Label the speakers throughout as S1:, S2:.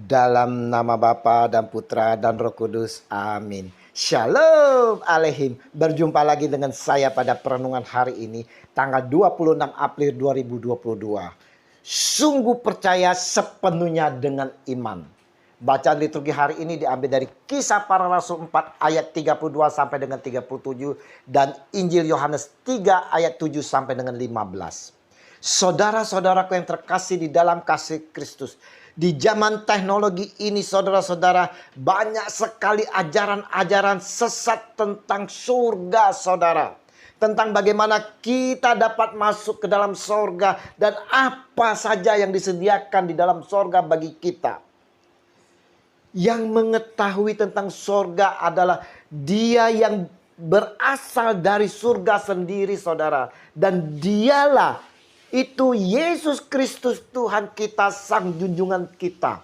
S1: Dalam nama Bapa dan Putra dan Roh Kudus. Amin. Shalom Aleihim. Berjumpa lagi dengan saya pada perenungan hari ini, tanggal 26 April 2022. Sungguh percaya sepenuhnya dengan iman. Bacaan liturgi hari ini diambil dari Kisah Para Rasul 4 ayat 32 sampai dengan 37 dan Injil Yohanes 3 ayat 7 sampai dengan 15. Saudara-saudaraku yang terkasih di dalam kasih Kristus, di zaman teknologi ini saudara-saudara, banyak sekali ajaran-ajaran sesat tentang surga saudara. Tentang bagaimana kita dapat masuk ke dalam surga dan apa saja yang disediakan di dalam surga bagi kita. Yang mengetahui tentang surga adalah Dia yang berasal dari surga sendiri saudara. Dan dialah itu Yesus Kristus Tuhan kita, Sang Junjungan kita.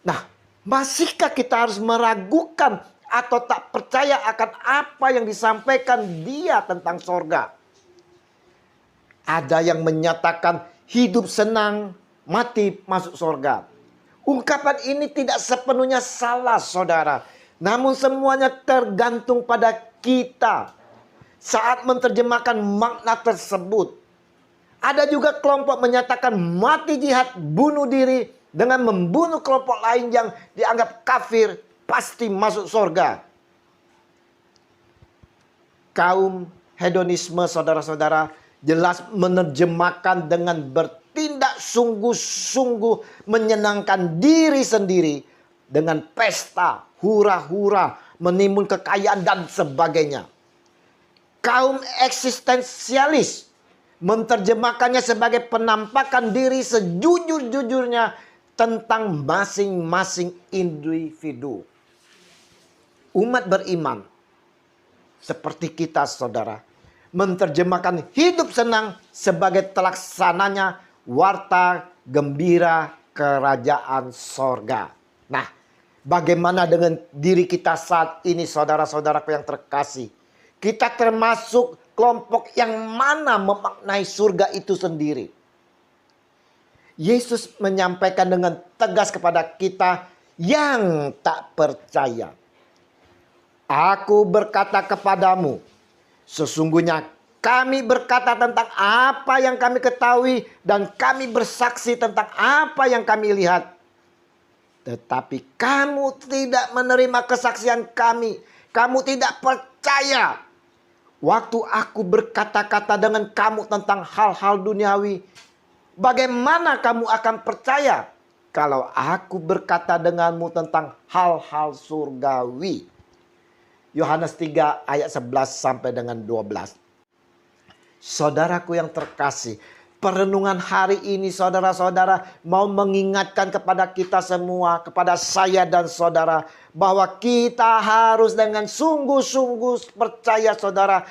S1: Nah, masihkah kita harus meragukan atau tak percaya akan apa yang disampaikan Dia tentang surga? Ada yang menyatakan hidup senang, mati masuk surga. Ungkapan ini tidak sepenuhnya salah saudara. Namun semuanya tergantung pada kita saat menerjemahkan makna tersebut. Ada juga kelompok menyatakan mati jihad, bunuh diri dengan membunuh kelompok lain yang dianggap kafir pasti masuk surga. Kaum hedonisme saudara-saudara jelas menerjemahkan dengan bertindak sungguh-sungguh menyenangkan diri sendiri dengan pesta, hura-hura, menimbun kekayaan dan sebagainya. Kaum eksistensialis menerjemahkannya sebagai penampakan diri sejujur-jujurnya tentang masing-masing individu. Umat beriman seperti kita saudara menerjemahkan hidup senang sebagai terlaksananya warta gembira kerajaan sorga. Nah, bagaimana dengan diri kita saat ini saudara-saudaraku yang terkasih? Kita termasuk kelompok yang mana memaknai surga itu sendiri? Yesus menyampaikan dengan tegas kepada kita yang tak percaya. Aku berkata kepadamu, sesungguhnya kami berkata tentang apa yang kami ketahui dan kami bersaksi tentang apa yang kami lihat. Tetapi kamu tidak menerima kesaksian kami. Kamu tidak percaya. Waktu aku berkata-kata dengan kamu tentang hal-hal duniawi, bagaimana kamu akan percaya kalau aku berkata denganmu tentang hal-hal surgawi? Yohanes 3 ayat 11 sampai dengan 12. Saudaraku yang terkasih, perenungan hari ini saudara-saudara mau mengingatkan kepada kita semua, kepada saya dan saudara, bahwa kita harus dengan sungguh-sungguh percaya saudara,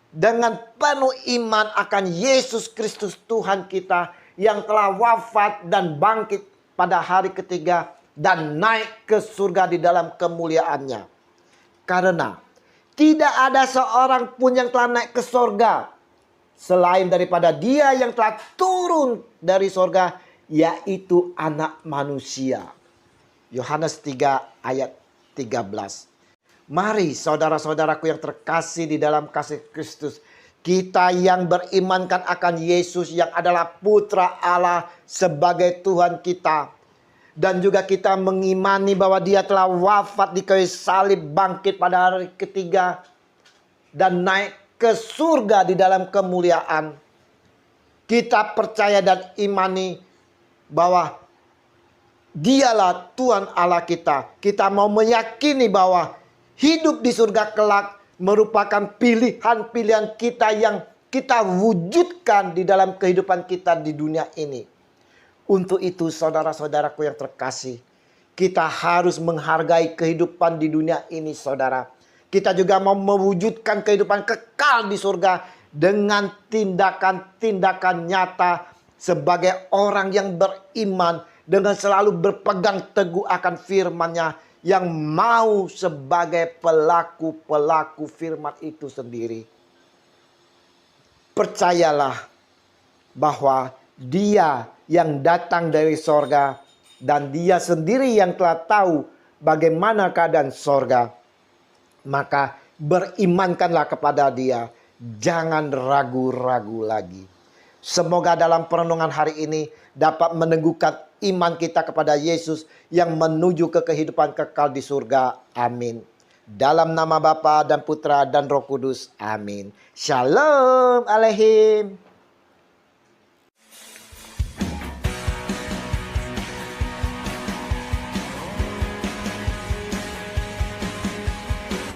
S1: dengan penuh iman akan Yesus Kristus Tuhan kita yang telah wafat dan bangkit pada hari ketiga dan naik ke surga di dalam kemuliaannya. Karena tidak ada seorang pun yang telah naik ke surga selain daripada Dia yang telah turun dari surga, yaitu Anak Manusia. Yohanes 3 ayat 13. Mari saudara-saudaraku yang terkasih di dalam kasih Kristus, kita yang berimankan akan Yesus yang adalah Putra Allah sebagai Tuhan kita, dan juga kita mengimani bahwa Dia telah wafat di kayu salib, bangkit pada hari ketiga dan naik ke surga di dalam kemuliaan. Kita percaya dan imani bahwa Dialah Tuhan Allah kita. Kita mau meyakini bahwa hidup di surga kelak merupakan pilihan-pilihan kita yang kita wujudkan di dalam kehidupan kita di dunia ini. Untuk itu saudara-saudaraku yang terkasih, kita harus menghargai kehidupan di dunia ini saudara. Kita juga mau mewujudkan kehidupan kekal di surga dengan tindakan-tindakan nyata sebagai orang yang beriman, dengan selalu berpegang teguh akan firman-Nya, yang mau sebagai pelaku-pelaku firman itu sendiri. Percayalah bahwa Dia yang datang dari sorga dan Dia sendiri yang telah tahu bagaimana keadaan sorga. Maka berimankanlah kepada Dia, jangan ragu-ragu lagi. Semoga dalam perenungan hari ini dapat meneguhkan iman kita kepada Yesus yang menuju ke kehidupan kekal di surga. Amin. Dalam nama Bapa dan Putra dan Roh Kudus. Amin. Shalom Aleihim.